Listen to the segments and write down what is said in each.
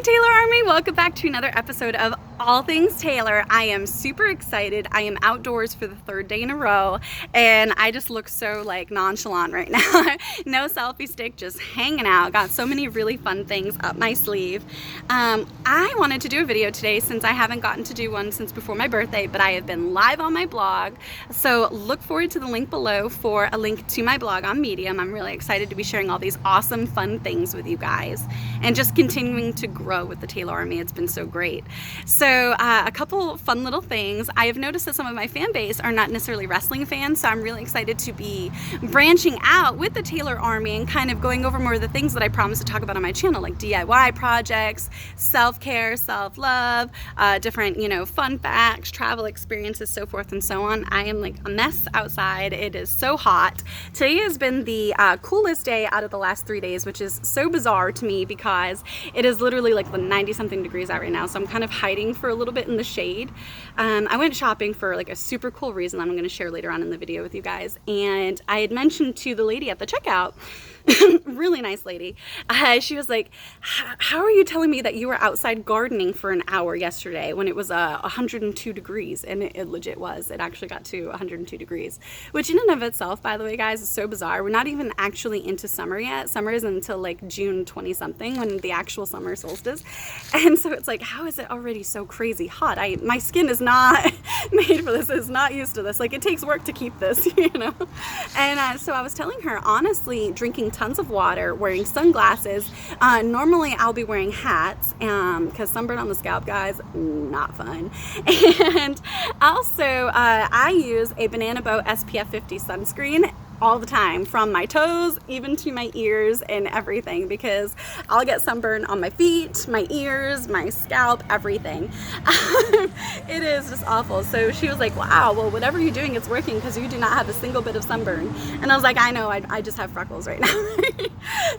Hi Taylor Army, welcome back to another episode of All Things Taylor. I am super excited. I am outdoors for the third day in a row and I just look so like nonchalant right now. No selfie stick, just hanging out. Got so many really fun things up my sleeve. I wanted to do a video today since I haven't gotten to do one since before my birthday, but I have been live on my blog. So look forward to the link below for a link to my blog on Medium. I'm really excited to be sharing all these awesome fun things with you guys and just continuing to grow with the Taylor Army. It's been so great. So a couple fun little things. I have noticed that some of my fan base are not necessarily wrestling fans, so I'm really excited to be branching out with the Taylor Army and kind of going over more of the things that I promised to talk about on my channel, like DIY projects, self-care, self-love, different, fun facts, travel experiences, so forth and so on. I am like a mess outside. It is so hot. Today has been the coolest day out of the last 3 days, which is so bizarre to me because it is literally like the 90 something degrees out right now. So I'm kind of hiding for a little bit in the shade. I went shopping for like a super cool reason that I'm going to share later on in the video with you guys. And I had mentioned to the lady at the checkout, really nice lady, she was like, how are you telling me that you were outside gardening for an hour yesterday when it was 102 degrees? And it legit was. It actually got to 102 degrees, which in and of itself, by the way, guys, is so bizarre. We're not even actually into summer yet. Summer is until like June 20 something when the actual summer solstice. And so it's like, how is it already so crazy hot? My skin is not made for this. It's not used to this. Like, it takes work to keep this, And so I was telling her, honestly, drinking tons of water, wearing sunglasses. Normally I'll be wearing hats because sunburn on the scalp, guys, not fun. And also I use a Banana Boat SPF 50 sunscreen all the time, from my toes even to my ears and everything, because I'll get sunburn on my feet, my ears, my scalp, everything. It is just awful. So she was like, wow, well, whatever you're doing, it's working because you do not have a single bit of sunburn. And I was like, I know, I just have freckles right now.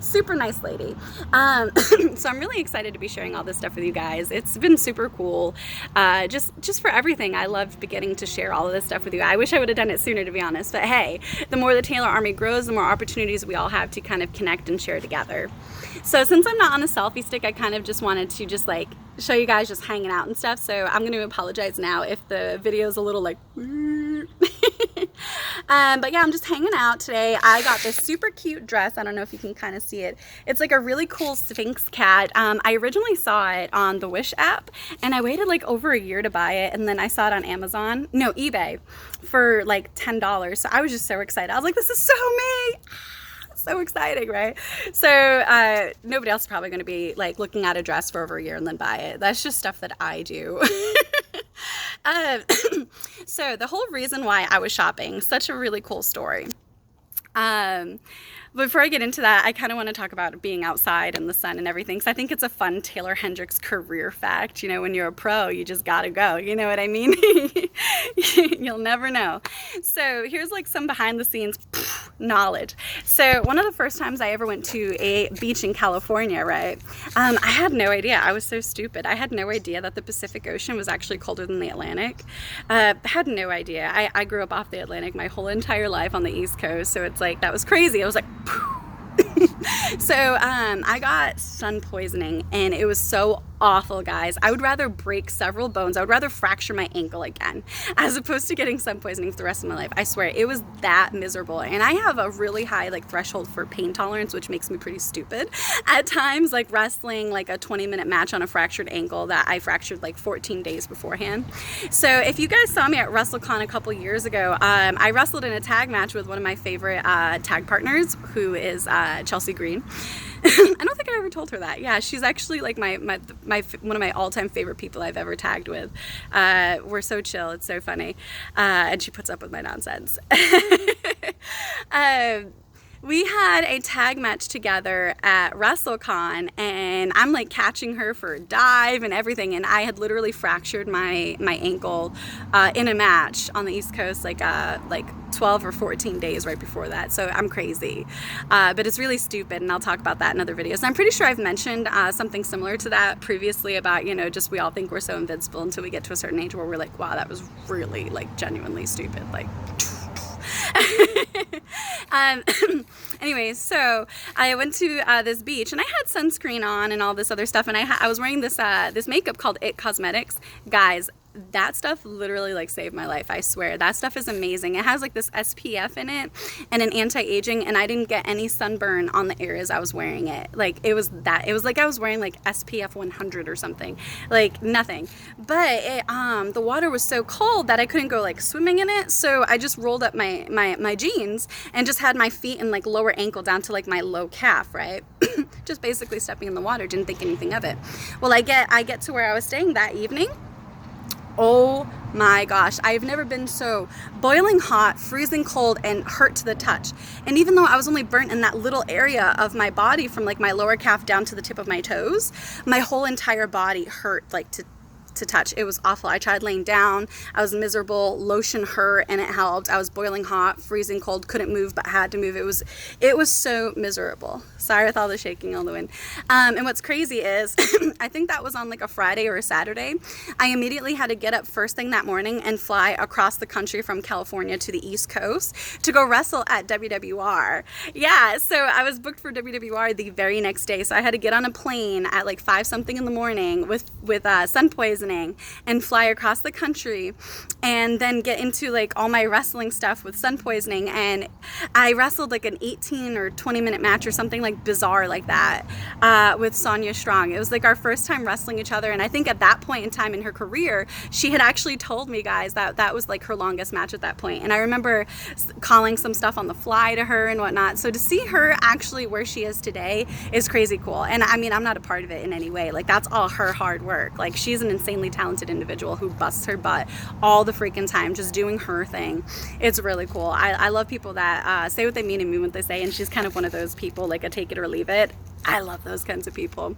Super nice lady. So I'm really excited to be sharing all this stuff with you guys. It's been super cool. Just for everything. I loved getting to share all of this stuff with you. I wish I would have done it sooner, to be honest, but hey, the more the Taylor Army grows, the more opportunities we all have to kind of connect and share together. So since I'm not on a selfie stick, I kind of just wanted to just like show you guys just hanging out and stuff. So I'm going to apologize now if the video is a little like but yeah, I'm just hanging out today. I got this super cute dress. I don't know if you can kind of see it. It's like a really cool Sphinx cat. I originally saw it on the Wish app and I waited like over a year to buy it, and then I saw it on eBay for like $10. So I was just so excited. I was like, this is so me. So exciting, right? So nobody else is probably going to be like looking at a dress for over a year and then buy it. That's just stuff that I do. So the whole reason why I was shopping, such a really cool story. Before I get into that, I kind of want to talk about being outside in the sun and everything, because I think it's a fun Taylor Hendricks career fact. When you're a pro, you just gotta go. You know what I mean? You'll never know. So here's like some behind the scenes knowledge. So one of the first times I ever went to a beach in California, right? I had no idea. I was so stupid. I had no idea that the Pacific Ocean was actually colder than the Atlantic. Had no idea. I grew up off the Atlantic my whole entire life on the East Coast, so it's like, that was crazy. I was like, so I got sun poisoning and it was so awful, guys. I would rather break several bones. I would rather fracture my ankle again as opposed to getting sun poisoning for the rest of my life. I swear, it was that miserable. And I have a really high like threshold for pain tolerance, which makes me pretty stupid at times, like wrestling like a 20-minute match on a fractured ankle that I fractured like 14 days beforehand. So if you guys saw me at WrestleCon a couple years ago, I wrestled in a tag match with one of my favorite tag partners, who is Chelsea Green. I don't think I ever told her that. Yeah, she's actually like my one of my all-time favorite people I've ever tagged with. We're so chill. It's so funny. And she puts up with my nonsense. We had a tag match together at WrestleCon, and I'm like catching her for a dive and everything, and I had literally fractured my ankle in a match on the East Coast like 12 or 14 days right before that. So I'm crazy, but it's really stupid, and I'll talk about that in other videos. And I'm pretty sure I've mentioned something similar to that previously about, just we all think we're so invincible until we get to a certain age where we're like, wow, that was really like genuinely stupid, like Anyways, so I went to this beach and I had sunscreen on and all this other stuff, and I was wearing this this makeup called It Cosmetics. Guys, that stuff literally like saved my life. I swear, that stuff is amazing. It has like this SPF in it and an anti-aging, and I didn't get any sunburn on the areas I was wearing it. Like it was like I was wearing like SPF 100 or something, like nothing. But it, the water was so cold that I couldn't go like swimming in it, so I just rolled up my jeans and just had my feet and like lower ankle down to like my low calf, right? Just basically stepping in the water, didn't think anything of it. Well, I get to where I was staying that evening. Oh my gosh, I've never been so boiling hot, freezing cold, and hurt to the touch. And even though I was only burnt in that little area of my body from like my lower calf down to the tip of my toes, my whole entire body hurt like to touch. It was awful. I tried laying down. I was miserable. Lotion hurt and it helped. I was boiling hot, freezing cold, couldn't move but had to move. It was so miserable. Sorry with all the shaking on the wind. And what's crazy is I think that was on like a Friday or a Saturday. I immediately had to get up first thing that morning and fly across the country from California to the East Coast to go wrestle at WWR. Yeah, so I was booked for WWR the very next day. So I had to get on a plane at like 5 something in the morning with sun poisoning and fly across the country and then get into like all my wrestling stuff with sun poisoning. And I wrestled like an 18 or 20 minute match or something like bizarre like that with Sonia Strong. It was like our first time wrestling each other, and I think at that point in time in her career she had actually told me, guys, that was like her longest match at that point. And I remember calling some stuff on the fly to her and whatnot. So to see her actually where she is today is crazy cool. And I mean, I'm not a part of it in any way. Like that's all her hard work. Like she's an insanely talented individual who busts her butt all the freaking time just doing her thing. It's really cool. I love people that say what they mean and mean what they say, and she's kind of one of those people, like a take it or leave it. I love those kinds of people.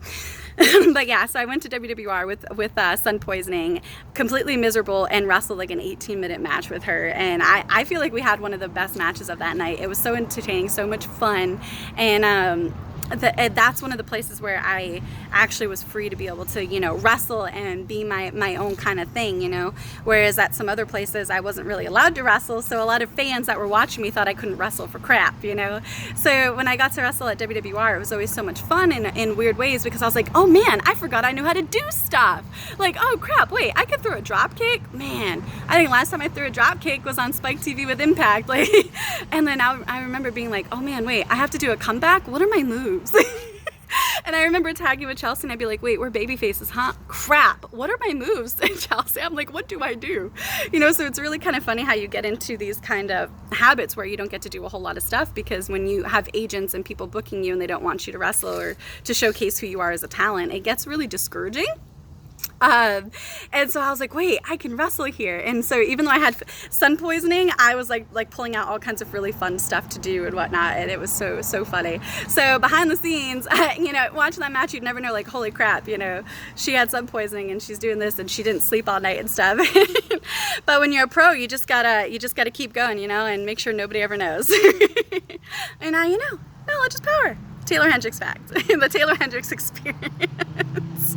But yeah, so I went to WWR with sun poisoning, completely miserable, and wrestled like an 18-minute match with her. And I feel like we had one of the best matches of that night. It was so entertaining, so much fun. And that's one of the places where I actually was free to be able to, you know, wrestle and be my own kind of thing, you know, whereas at some other places I wasn't really allowed to wrestle, so a lot of fans that were watching me thought I couldn't wrestle for crap, you know. So when I got to wrestle at WWR, it was always so much fun in weird ways, because I was like, oh man, I forgot I knew how to do stuff. Like, oh crap, wait, I could throw a drop kick? Man, I think last time I threw a drop kick was on Spike TV with Impact, like, and then I remember being like, oh man, wait, I have to do a comeback? What are my moves? And I remember tagging with Chelsea and I'd be like, wait, we're baby faces, huh? Crap, what are my moves? And Chelsea, I'm like, what do I do? You know, so it's really kind of funny how you get into these kind of habits where you don't get to do a whole lot of stuff, because when you have agents and people booking you and they don't want you to wrestle or to showcase who you are as a talent, it gets really discouraging. And so I was like, wait, I can wrestle here. And so even though I had sun poisoning, I was like pulling out all kinds of really fun stuff to do and whatnot. And it was so funny. So behind the scenes, you know, watching that match, you'd never know, like, holy crap, you know, she had sun poisoning and she's doing this and she didn't sleep all night and stuff. But when you're a pro, you just gotta keep going, you know, and make sure nobody ever knows. And now you know, knowledge is power. Taylor Hendricks fact. The Taylor Hendricks experience.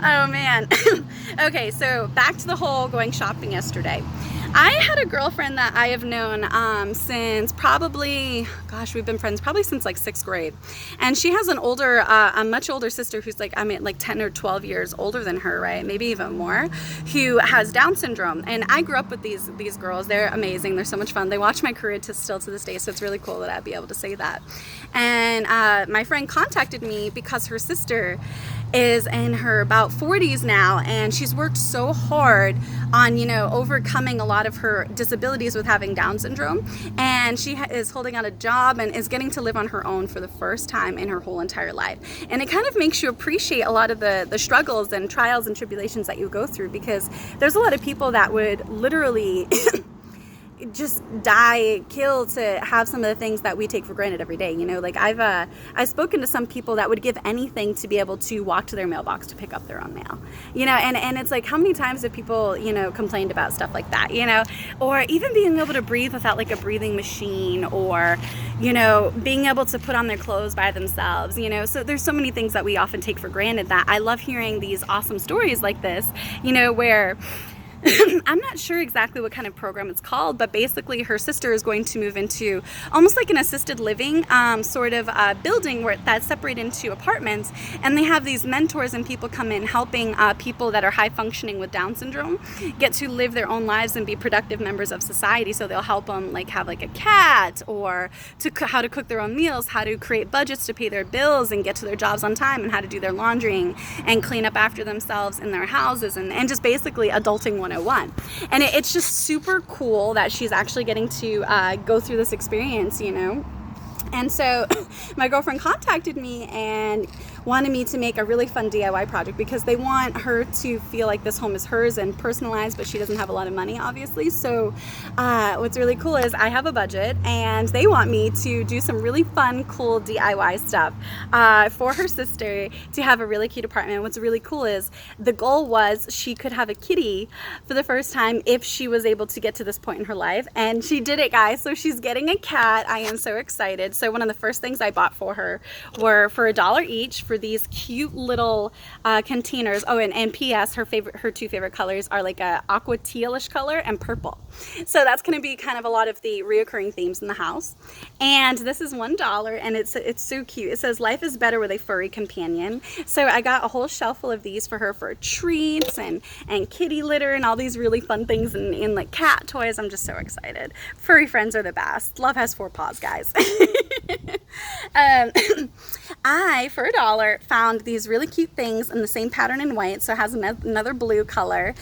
Oh man. Okay, so back to the whole going shopping yesterday. I had a girlfriend that I have known since probably, gosh, we've been friends probably since like 6th grade. And she has a much older sister who's like 10 or 12 years older than her, right? Maybe even more, who has Down syndrome. And I grew up with these girls. They're amazing. They're so much fun. They watch my career still to this day. So it's really cool that I'd be able to say that. And my friend contacted me because her sister is in her about 40s now, and she's worked so hard on, you know, overcoming a lot of her disabilities with having Down syndrome, and she is holding out a job and is getting to live on her own for the first time in her whole entire life. And it kind of makes you appreciate a lot of the struggles and trials and tribulations that you go through, because there's a lot of people that would literally just kill to have some of the things that we take for granted every day. You know, like I've spoken to some people that would give anything to be able to walk to their mailbox to pick up their own mail, you know, and it's like, how many times have people, you know, complained about stuff like that, you know, or even being able to breathe without like a breathing machine, or, you know, being able to put on their clothes by themselves, you know. So there's so many things that we often take for granted that I love hearing these awesome stories like this, you know, where I'm not sure exactly what kind of program it's called, but basically her sister is going to move into almost like an assisted living sort of building where that's separated into apartments, and they have these mentors and people come in helping people that are high functioning with Down syndrome get to live their own lives and be productive members of society. So they'll help them like have like a cat, or how to cook their own meals, how to create budgets to pay their bills and get to their jobs on time, and how to do their laundry and clean up after themselves in their houses, and just basically adulting 101. And it's just super cool that she's actually getting to go through this experience, you know. And so my girlfriend contacted me and wanted me to make a really fun DIY project because they want her to feel like this home is hers and personalized, but she doesn't have a lot of money, obviously. So what's really cool is I have a budget and they want me to do some really fun, cool DIY stuff for her sister to have a really cute apartment. What's really cool is the goal was she could have a kitty for the first time if she was able to get to this point in her life. And she did it, guys. So she's getting a cat. I am so excited. So one of the first things I bought for her were for $1 each for these cute little containers. Oh, and P.S. her two favorite colors are like a aqua tealish color and purple. So that's going to be kind of a lot of the reoccurring themes in the house. And this is $1, and it's so cute. It says life is better with a furry companion. So I got a whole shelf full of these for her for treats and kitty litter and all these really fun things and like cat toys. I'm just so excited. Furry friends are the best. Love has 4 paws, guys. I, for $1, found these really cute things in the same pattern in white, so it has another blue color.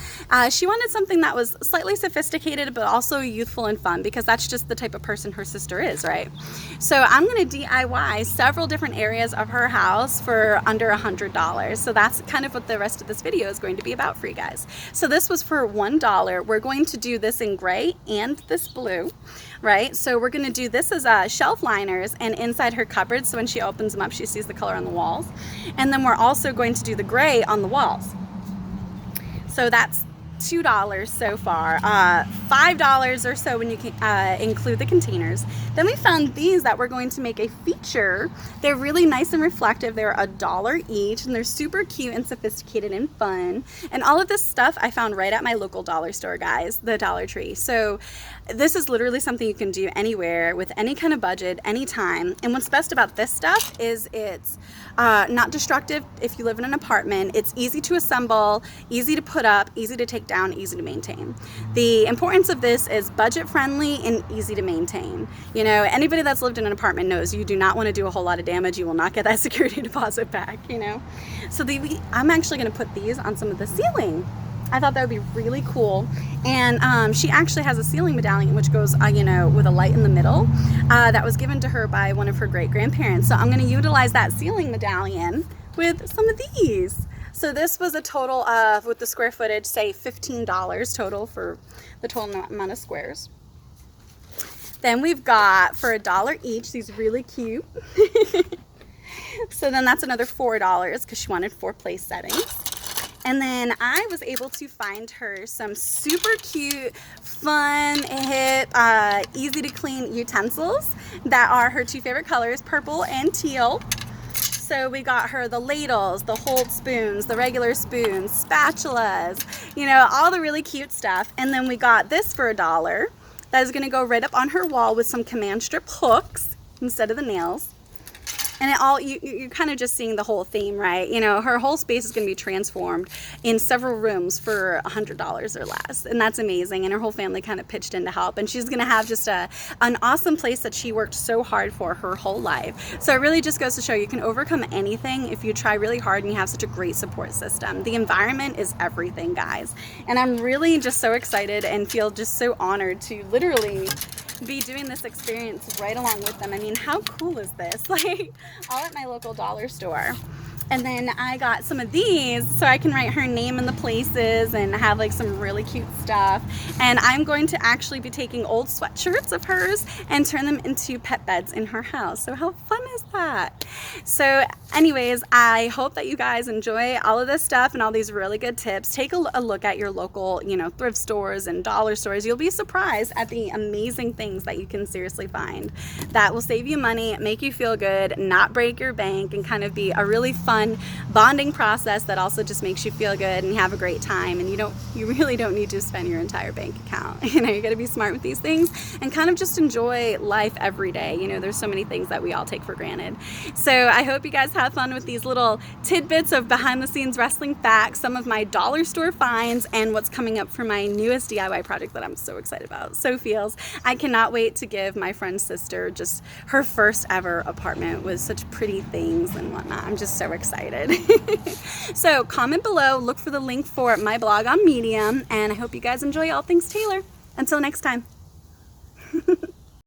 She wanted something that was slightly sophisticated but also youthful and fun, because that's just the type of person her sister is, right? So I'm going to DIY several different areas of her house for under $100. So that's kind of what the rest of this video is going to be about for you guys. So this was for $1. We're going to do this in gray and this blue, right? So we're going to do this as shelf liners and inside her cupboard, so when she opens them up she sees the color on the walls. And then we're also going to do the gray on the walls. So that's $2 so far, $5 or so when you can include the containers. Then we found these that we're going to make a feature. They're really nice and reflective. They're $1 each, and they're super cute and sophisticated and fun. And all of this stuff I found right at my local dollar store, guys, the Dollar Tree. So this is literally something you can do anywhere with any kind of budget, anytime. And what's best about this stuff is it's not destructive if you live in an apartment. It's easy to assemble, easy to put up, easy to take down, easy to maintain. The importance of this is budget friendly and easy to maintain. You know, anybody that's lived in an apartment knows you do not want to do a whole lot of damage. You will not get that security deposit back, you know. So I'm actually going to put these on some of the ceiling. I thought that would be really cool. And she actually has a ceiling medallion which goes, you know, with a light in the middle that was given to her by one of her great-grandparents. So I'm going to utilize that ceiling medallion with some of these. So this was a total of, with the square footage, say $15 total for the total amount of squares. Then we've got, for $1 each, these really cute. So then that's another $4 because she wanted 4 place settings. And then I was able to find her some super cute, fun, hip, easy to clean utensils that are her 2 favorite colors, purple and teal. So we got her the ladles, the Holt spoons, the regular spoons, spatulas, you know, all the really cute stuff. And then we got this for $1 that is going to go right up on her wall with some command strip hooks instead of the nails. And it all, you're kind of just seeing the whole theme, right? You know, her whole space is going to be transformed in several rooms for $100 or less. And that's amazing. And her whole family kind of pitched in to help. And she's going to have just an awesome place that she worked so hard for her whole life. So it really just goes to show you can overcome anything if you try really hard and you have such a great support system. The environment is everything, guys. And I'm really just so excited and feel just so honored to literally be doing this experience right along with them. I mean, how cool is this? Like, all at my local dollar store. And then I got some of these so I can write her name in the places and have like some really cute stuff. And I'm going to actually be taking old sweatshirts of hers and turn them into pet beds in her house. So how fun is that? So anyways, I hope that you guys enjoy all of this stuff and all these really good tips. Take a look at your local, you know, thrift stores and dollar stores. You'll be surprised at the amazing things that you can seriously find that will save you money, make you feel good, not break your bank, and kind of be a really fun fun bonding process that also just makes you feel good and have a great time. And you really don't need to spend your entire bank account. You gotta be smart with these things and kind of just enjoy life every day. There's so many things that we all take for granted. So I hope you guys have fun with these little tidbits of behind the scenes wrestling facts, some of my dollar store finds, and what's coming up for my newest DIY project that I'm so excited about. So Feels. I cannot wait to give my friend's sister just her first ever apartment with such pretty things and whatnot. I'm just so excited. So comment below, look for the link for my blog on Medium, and I hope you guys enjoy all things Taylor. Until next time.